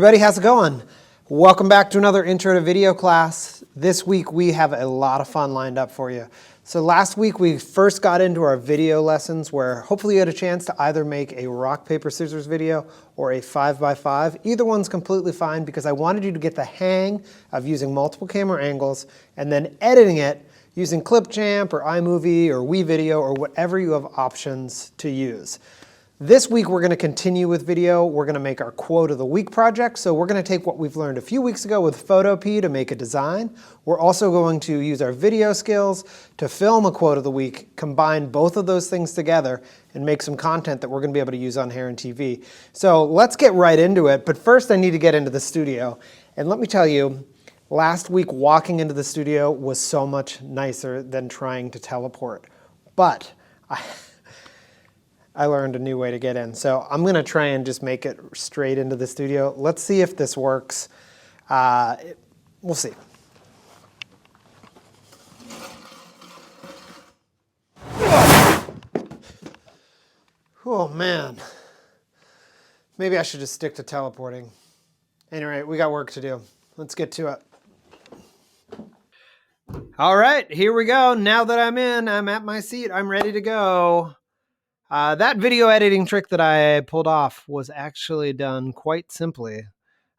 everybody, how's it going? Welcome back to another intro to video class. This week we have a lot of fun lined up for you. So last week we first got into our video lessons where hopefully you had a chance to either make a rock, paper, scissors video or a 5x5. Either one's completely fine because I wanted you to get the hang of using multiple camera angles and then editing it using Clipchamp or iMovie or WeVideo or whatever you have options to use. This week we're going to continue with video. We're going to make our quote of the week project. So we're going to take what we've learned a few weeks ago with Photopea to make a design. We're also going to use our video skills to film a quote of the week, combine both of those things together and make some content that we're going to be able to use on Heron TV. So let's get right into it. But first I need to get into the studio. And let me tell you, last week walking into the studio was so much nicer than trying to teleport. But I learned a new way to get in. So I'm going to try and just make it straight into the studio. Let's see if this works. We'll see. Oh man. Maybe I should just stick to teleporting. Anyway, we got work to do. Let's get to it. All right, here we go. Now that I'm in, I'm at my seat. I'm ready to go. That video editing trick that I pulled off was actually done quite simply.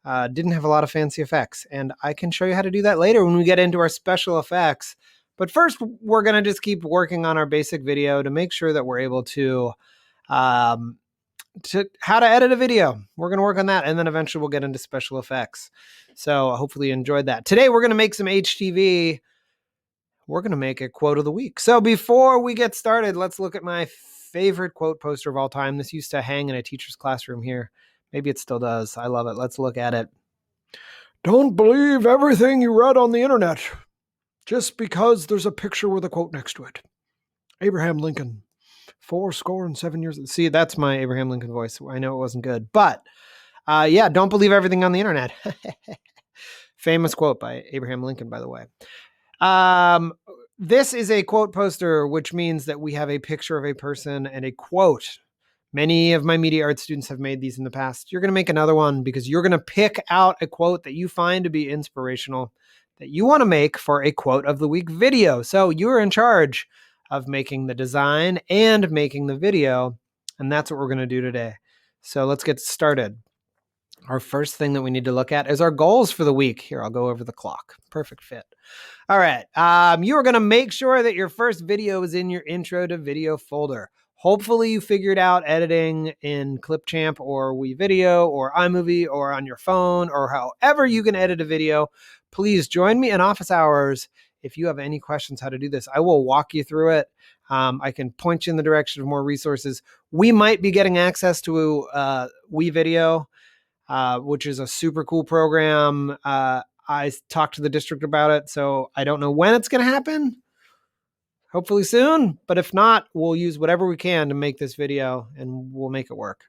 Didn't have a lot of fancy effects, and I can show you how to do that later when we get into our special effects. But first, we're going to just keep working on our basic video to make sure that we're able to how to edit a video. We're going to work on that, and then eventually we'll get into special effects. So hopefully you enjoyed that. Today, we're going to make some HTV. We're going to make a quote of the week. So before we get started, let's look at my favorite quote poster of all time. This used to hang in a teacher's classroom here. Maybe it still does. I love it. Let's look at it. Don't believe everything you read on the internet just because there's a picture with a quote next to it. Abraham Lincoln, 77 years. See, that's my Abraham Lincoln voice. I know it wasn't good, but yeah, don't believe everything on the internet. Famous quote by Abraham Lincoln, by the way. This is a quote poster, which means that we have a picture of a person and a quote. Many of my media arts students have made these in the past. You're going to make another one because you're going to pick out a quote that you find to be inspirational that you want to make for a quote of the week video. So you're in charge of making the design and making the video. And that's what we're going to do today. So let's get started. Our first thing that we need to look at is our goals for the week. Here, I'll go over the clock. Perfect fit. All right. You are going to make sure that your first video is in your intro to video folder. Hopefully you figured out editing in Clipchamp or WeVideo or iMovie or on your phone or however you can edit a video. Please join me in office hours if you have any questions how to do this. I will walk you through it. I can point you in the direction of more resources. We might be getting access to WeVideo, which is a super cool program. I talked to the district about it, so I don't know when it's going to happen. Hopefully soon, but if not, we'll use whatever we can to make this video and we'll make it work.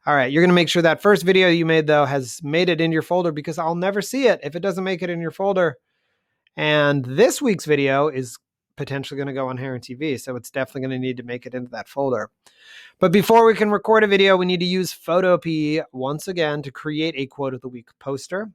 All right, you're going to make sure that first video you made, though, has made it in your folder because I'll never see it if it doesn't make it in your folder. And this week's video is potentially going to go on Heron TV, so it's definitely going to need to make it into that folder. But before we can record a video, we need to use Photopea once again to create a quote of the week poster.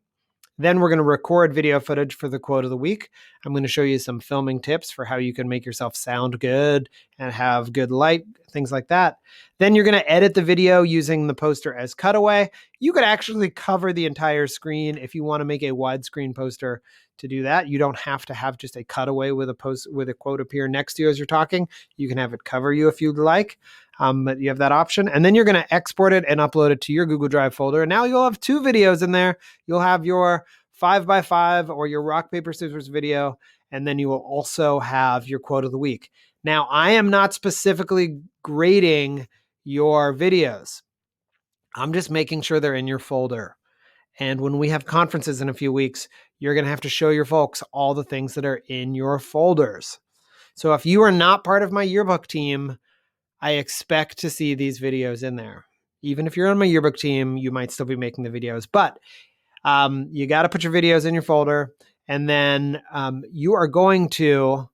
Then we're going to record video footage for the quote of the week. I'm going to show you some filming tips for how you can make yourself sound good and have good light, things like that. Then you're going to edit the video using the poster as cutaway. You could actually cover the entire screen if you want to make a widescreen poster to do that. You don't have to have just a cutaway with a quote appear next to you as you're talking. You can have it cover you if you'd like. But you have that option. And then you're going to export it and upload it to your Google Drive folder. And now you'll have two videos in there. You'll have your 5x5 or your rock, paper, scissors video. And then you will also have your quote of the week. Now, I am not specifically grading your videos. I'm just making sure they're in your folder. And when we have conferences in a few weeks, you're going to have to show your folks all the things that are in your folders. So if you are not part of my yearbook team, I expect to see these videos in there. Even if you're on my yearbook team, you might still be making the videos, but you got to put your videos in your folder. And then you are going to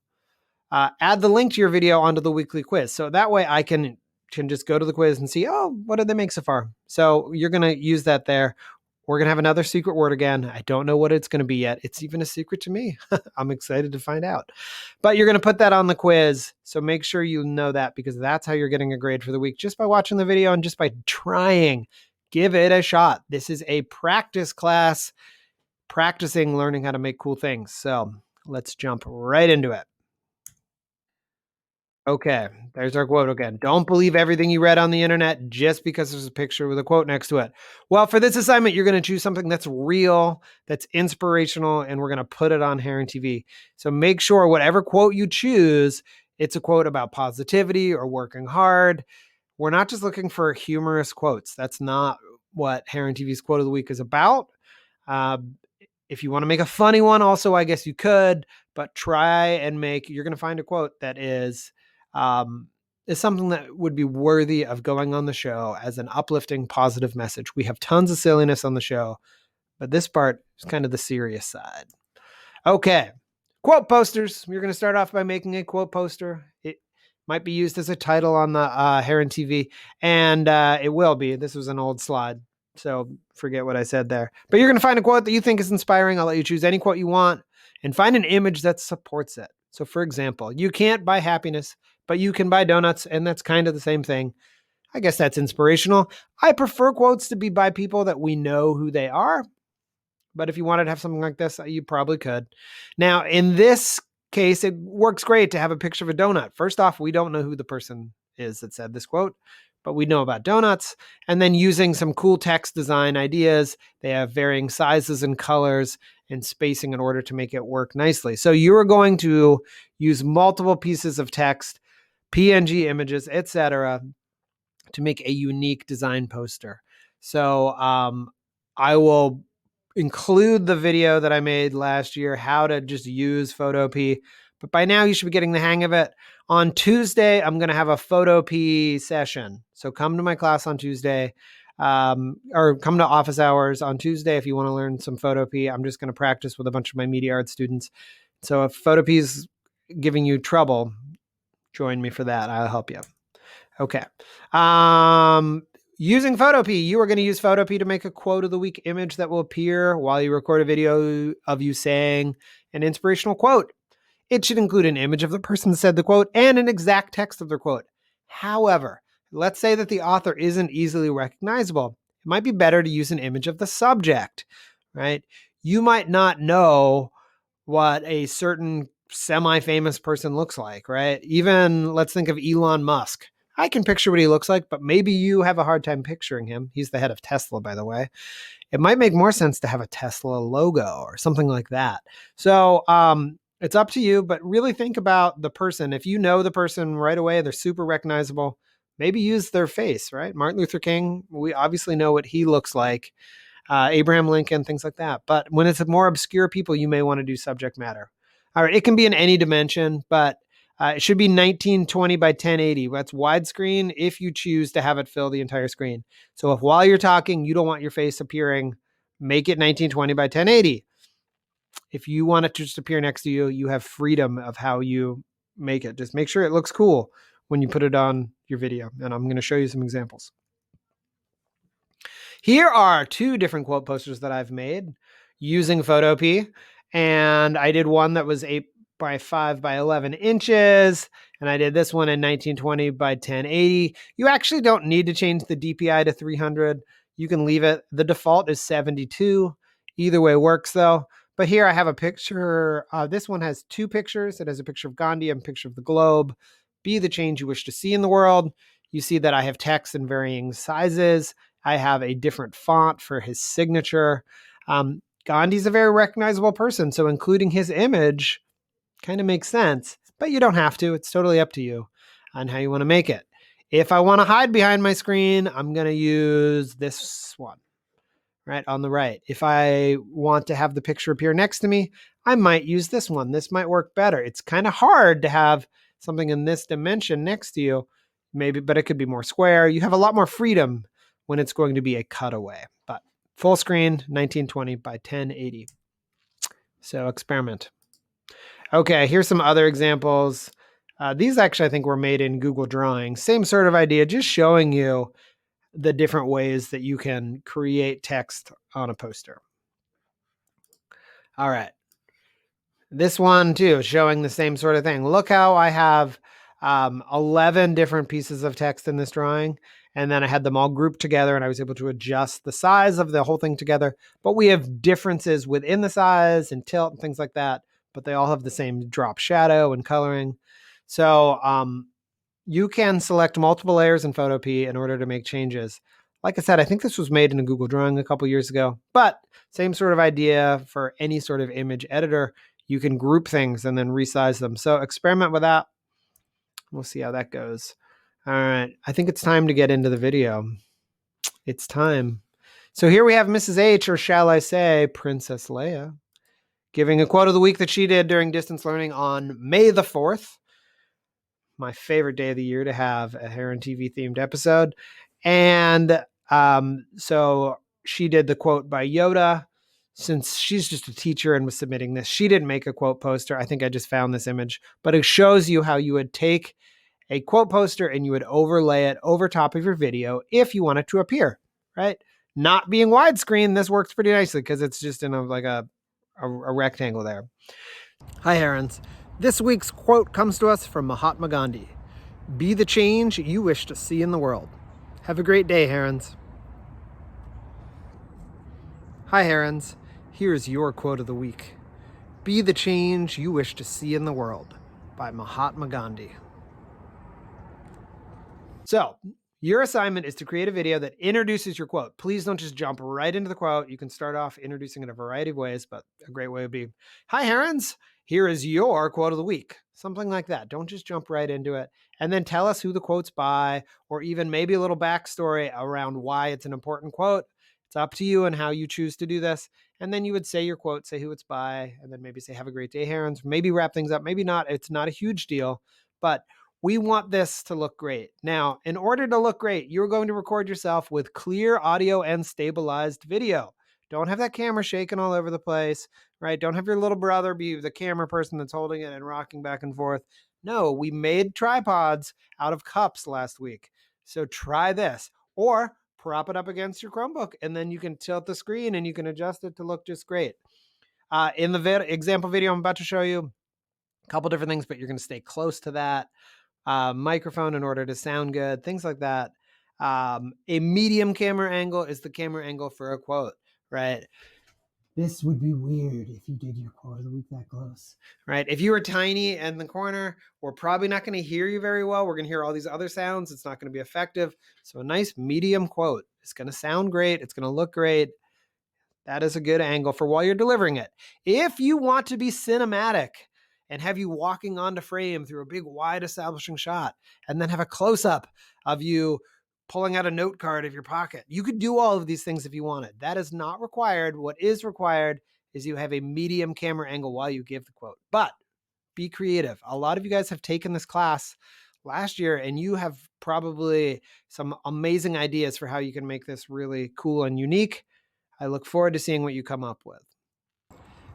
add the link to your video onto the weekly quiz. So that way I can just go to the quiz and see, oh, what did they make so far? So you're going to use that there. We're going to have another secret word again. I don't know what it's going to be yet. It's even a secret to me. I'm excited to find out. But you're going to put that on the quiz. So make sure you know that, because that's how you're getting a grade for the week, just by watching the video and just by trying. Give it a shot. This is a practice class, practicing learning how to make cool things. So let's jump right into it. Okay, there's our quote again. Don't believe everything you read on the internet just because there's a picture with a quote next to it. Well, for this assignment, you're going to choose something that's real, that's inspirational, and we're going to put it on Heron TV. So make sure whatever quote you choose, it's a quote about positivity or working hard. We're not just looking for humorous quotes. That's not what Heron TV's quote of the week is about. If you want to make a funny one, also, I guess you could, but try and you're going to find a quote that is something that would be worthy of going on the show as an uplifting, positive message. We have tons of silliness on the show, but this part is kind of the serious side. Okay, quote posters. You're going to start off by making a quote poster. It might be used as a title on the Heron TV, and it will be. This was an old slide, so forget what I said there. But you're going to find a quote that you think is inspiring. I'll let you choose any quote you want and find an image that supports it. So, for example, you can't buy happiness, but you can buy donuts, and that's kind of the same thing. I guess that's inspirational. I prefer quotes to be by people that we know who they are, but if you wanted to have something like this, you probably could. Now, in this case, it works great to have a picture of a donut. First off, we don't know who the person is that said this quote, but we know about donuts. And then using some cool text design ideas, they have varying sizes and colors and spacing in order to make it work nicely. So you are going to use multiple pieces of text, PNG images, etc., to make a unique design poster. So I will include the video that I made last year, how to just use Photopea. But by now you should be getting the hang of it. On Tuesday, I'm going to have a Photopea session. So come to my class on Tuesday, or come to office hours on Tuesday if you want to learn some Photopea. I'm just going to practice with a bunch of my media art students. So if Photopea is giving you trouble, join me for that. I'll help you. Okay. Using Photopea, you are going to use Photopea to make a quote of the week image that will appear while you record a video of you saying an inspirational quote. It should include an image of the person that said the quote and an exact text of their quote. However, let's say that the author isn't easily recognizable. It might be better to use an image of the subject, right? You might not know what a certain semi-famous person looks like, right? Even let's think of Elon Musk. I can picture what he looks like, but maybe you have a hard time picturing him. He's the head of Tesla, by the way. It might make more sense to have a Tesla logo or something like that. So it's up to you, but really think about the person. If you know the person right away, they're super recognizable, maybe use their face, right? Martin Luther King, we obviously know what he looks like. Abraham Lincoln, things like that. But when it's more obscure people, you may want to do subject matter. All right, it can be in any dimension, but it should be 1920 by 1080. That's widescreen if you choose to have it fill the entire screen. So if while you're talking, you don't want your face appearing, make it 1920 by 1080. If you want it to just appear next to you, you have freedom of how you make it. Just make sure it looks cool when you put it on your video. And I'm going to show you some examples. Here are two different quote posters that I've made using Photopea. And I did one that was 8 by 5 by 11 inches. And I did this one in 1920 by 1080. You actually don't need to change the DPI to 300. You can leave it. The default is 72. Either way works though. But here I have a picture. This one has two pictures. It has a picture of Gandhi and a picture of the globe. Be the change you wish to see in the world. You see that I have text in varying sizes. I have a different font for his signature. Gandhi's a very recognizable person, so including his image kind of makes sense, but you don't have to. It's totally up to you on how you want to make it. If I want to hide behind my screen, I'm going to use this one right on the right. If I want to have the picture appear next to me, I might use this one. This might work better. It's kind of hard to have something in this dimension next to you, maybe, but it could be more square. You have a lot more freedom when it's going to be a cutaway, but full screen, 1920 by 1080. So experiment. Okay, here's some other examples. These actually, I think, were made in Google Drawing. Same sort of idea, just showing you the different ways that you can create text on a poster. All right. This one too, showing the same sort of thing. Look how I have 11 different pieces of text in this drawing. And then I had them all grouped together and I was able to adjust the size of the whole thing together. But we have differences within the size and tilt and things like that. But they all have the same drop shadow and coloring. So you can select multiple layers in Photopea in order to make changes. Like I said, I think this was made in a Google Drawing a couple years ago, but same sort of idea for any sort of image editor. You can group things and then resize them. So experiment with that. We'll see how that goes. All right. I think it's time to get into the video. It's time. So here we have Mrs. H, or shall I say Princess Leia, giving a quote of the week that she did during distance learning on May the 4th. My favorite day of the year to have a Heron TV themed episode. And so she did the quote by Yoda. Since she's just a teacher and was submitting this, she didn't make a quote poster. I think I just found this image, but it shows you how you would take a quote poster and you would overlay it over top of your video if you want it to appear, right? Not being widescreen, this works pretty nicely because it's just in a rectangle there. Hi, Herons. This week's quote comes to us from Mahatma Gandhi. Be the change you wish to see in the world. Have a great day, Herons. Hi, Herons. Here's your quote of the week. Be the change you wish to see in the world, by Mahatma Gandhi. So, your assignment is to create a video that introduces your quote. Please don't just jump right into the quote. You can start off introducing it a variety of ways, but a great way would be, hi, Herons. Here is your quote of the week. Something like that. Don't just jump right into it. And then tell us who the quote's by, or even maybe a little backstory around why it's an important quote. It's up to you and how you choose to do this. And then you would say your quote, say who it's by, and then maybe say, have a great day, Herons. Maybe wrap things up. Maybe not. It's not a huge deal, but we want this to look great. Now, in order to look great, you're going to record yourself with clear audio and stabilized video. Don't have that camera shaking all over the place, right? Don't have your little brother be the camera person that's holding it and rocking back and forth. No, we made tripods out of cups last week. So try this, or prop it up against your Chromebook and then you can tilt the screen and you can adjust it to look just great. In the example video I'm about to show you, a couple different things, but you're going to stay close to that. Microphone in order to sound good, things like that. A medium camera angle is the camera angle for a quote, right? This would be weird if you did your quote of the week that close, right? If you were tiny in the corner, we're probably not going to hear you very well. We're going to hear all these other sounds. It's not going to be effective. So a nice medium quote. It's going to sound great. It's going to look great. That is a good angle for while you're delivering it. If you want to be cinematic and have you walking onto frame through a big wide establishing shot and then have a close-up of you pulling out a note card of your pocket. You could do all of these things if you wanted. That is not required. What is required is you have a medium camera angle while you give the quote. But be creative. A lot of you guys have taken this class last year and you have probably some amazing ideas for how you can make this really cool and unique. I look forward to seeing what you come up with.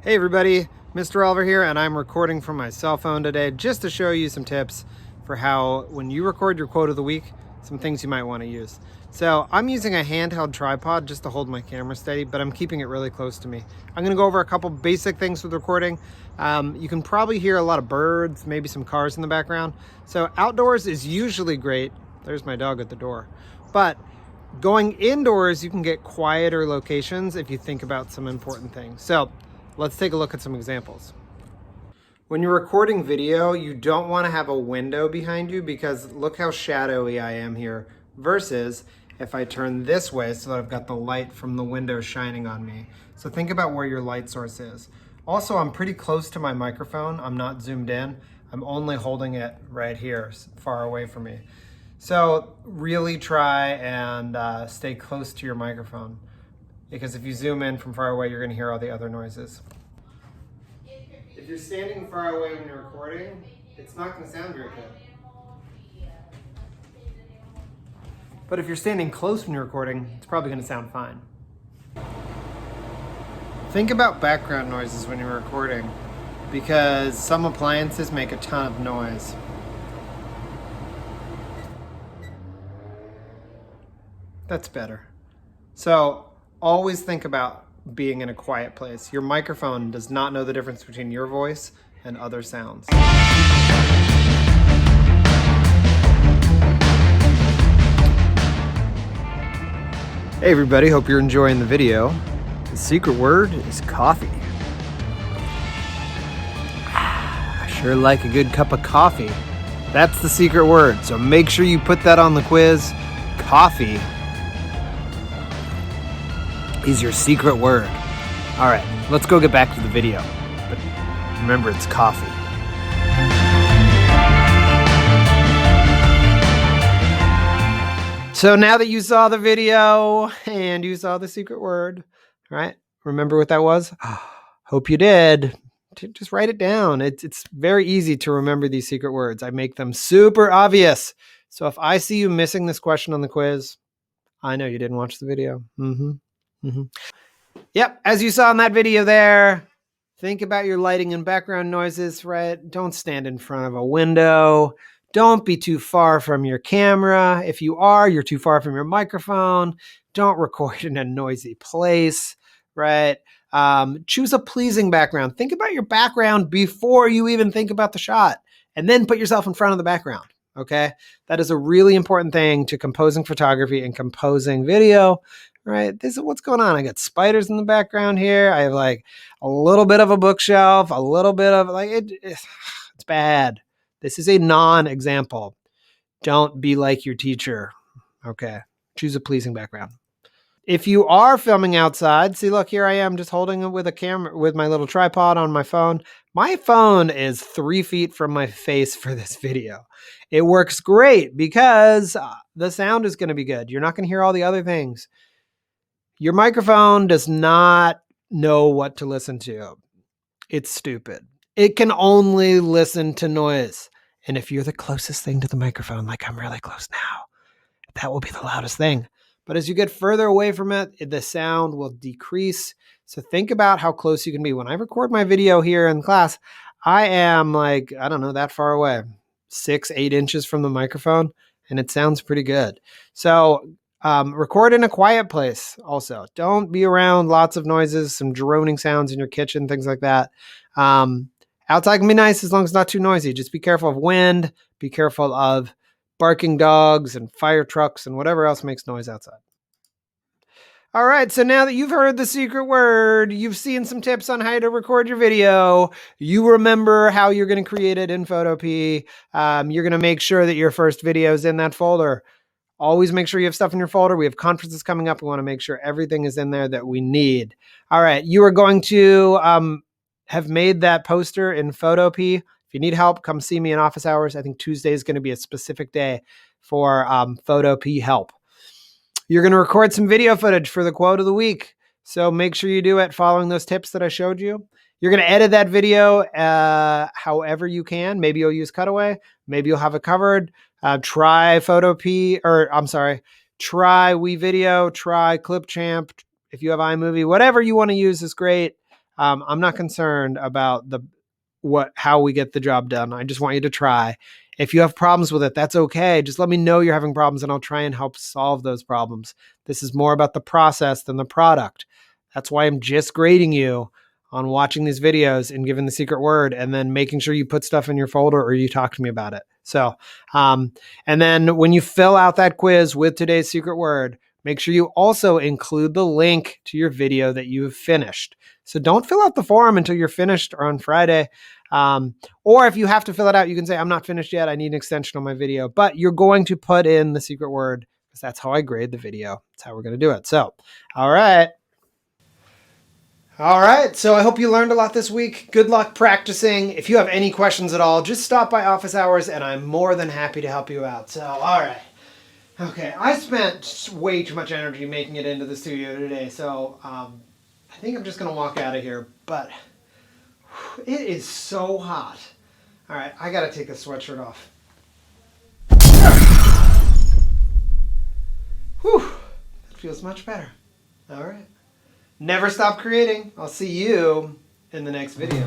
Hey everybody, Mr. Oliver here, and I'm recording from my cell phone today just to show you some tips for how, when you record your quote of the week, some things you might want to use. So I'm using a handheld tripod just to hold my camera steady, but I'm keeping it really close to me. I'm going to go over a couple basic things with recording. You can probably hear a lot of birds, maybe some cars in the background. So outdoors is usually great. There's my dog at the door. But going indoors, you can get quieter locations if you think about some important things. So let's take a look at some examples. When you're recording video, you don't want to have a window behind you because look how shadowy I am here, versus if I turn this way so that I've got the light from the window shining on me. So think about where your light source is. Also, I'm pretty close to my microphone. I'm not zoomed in. I'm only holding it right here, far away from me. So really try and stay close to your microphone, because if you zoom in from far away, you're going to hear all the other noises. If you're standing far away when you're recording, it's not going to sound very good. But if you're standing close when you're recording, it's probably going to sound fine. Think about background noises when you're recording, because some appliances make a ton of noise. That's better. So always think about being in a quiet place. Your microphone does not know the difference between your voice and other sounds. Hey everybody, hope you're enjoying the video. The secret word is coffee. I sure like a good cup of coffee. That's the secret word, so make sure you put that on the quiz. Coffee is your secret word. All right, let's go get back to the video. But remember, it's coffee. So now that you saw the video and you saw the secret word, right? Remember what that was? Hope you did. Just write it down. It's very easy to remember these secret words. I make them super obvious. So if I see you missing this question on the quiz, I know you didn't watch the video. Yep, as you saw in that video there, think about your lighting and background noises, right? Don't stand in front of a window. Don't be too far from your camera. If you are, you're too far from your microphone. Don't record in a noisy place, right? Choose a pleasing background. Think about your background before you even think about the shot, and then put yourself in front of the background, okay? That is a really important thing to composing photography and composing video, right? This is what's going on. I got spiders in the background here. I have like a little bit of a bookshelf, a little bit of like, it's bad. This is a non-example. Don't be like your teacher, okay? Choose a pleasing background. If you are filming outside, see, look, here I am just holding it with a camera, with my little tripod on my phone. My phone is 3 feet from my face for this video. It works great because the sound is going to be good. You're not going to hear all the other things. Your microphone does not know what to listen to. It's stupid. It can only listen to noise. And if you're the closest thing to the microphone, like I'm really close now, that will be the loudest thing. But as you get further away from it, the sound will decrease. So think about how close you can be. When I record my video here in class, I am like, I don't know, that far away, 6-8 inches from the microphone, and it sounds pretty good. So record in a quiet place also. Don't be around lots of noises, some droning sounds in your kitchen, things like that. Outside can be nice as long as it's not too noisy. Just be careful of wind, be careful of barking dogs and fire trucks and whatever else makes noise outside. All right, so now that you've heard the secret word, you've seen some tips on how to record your video, you remember how you're going to create it in Photopea. You're going to make sure that your first video is in that folder. Always make sure you have stuff in your folder. We have conferences coming up. We want to make sure everything is in there that we need. All right, you are going to have made that poster in Photopea. If you need help, come see me in office hours. I think Tuesday is going to be a specific day for Photopea help. You're going to record some video footage for the quote of the week. So make sure you do it following those tips that I showed you. You're going to edit that video however you can. Maybe you'll use Cutaway. Maybe you'll have it covered. Try Photopea, try WeVideo, try Clipchamp. If you have iMovie, whatever you want to use is great. I'm not concerned about how we get the job done. I just want you to try. If you have problems with it, that's okay. Just let me know you're having problems and I'll try and help solve those problems. This is more about the process than the product. That's why I'm just grading you on watching these videos and giving the secret word and then making sure you put stuff in your folder or you talk to me about it. So, and then when you fill out that quiz with today's secret word, make sure you also include the link to your video that you've finished. So don't fill out the form until you're finished or on Friday. Or if you have to fill it out, you can say, I'm not finished yet. I need an extension on my video, but you're going to put in the secret word because that's how I grade the video. That's how we're going to do it. So, all right. All right. So I hope you learned a lot this week. Good luck practicing. If you have any questions at all, just stop by office hours and I'm more than happy to help you out. So, all right. Okay. I spent way too much energy making it into the studio today. So, I think I'm just going to walk out of here, but it is so hot. All right, I got to take this sweatshirt off. Whew, that feels much better. All right. Never stop creating. I'll see you in the next video.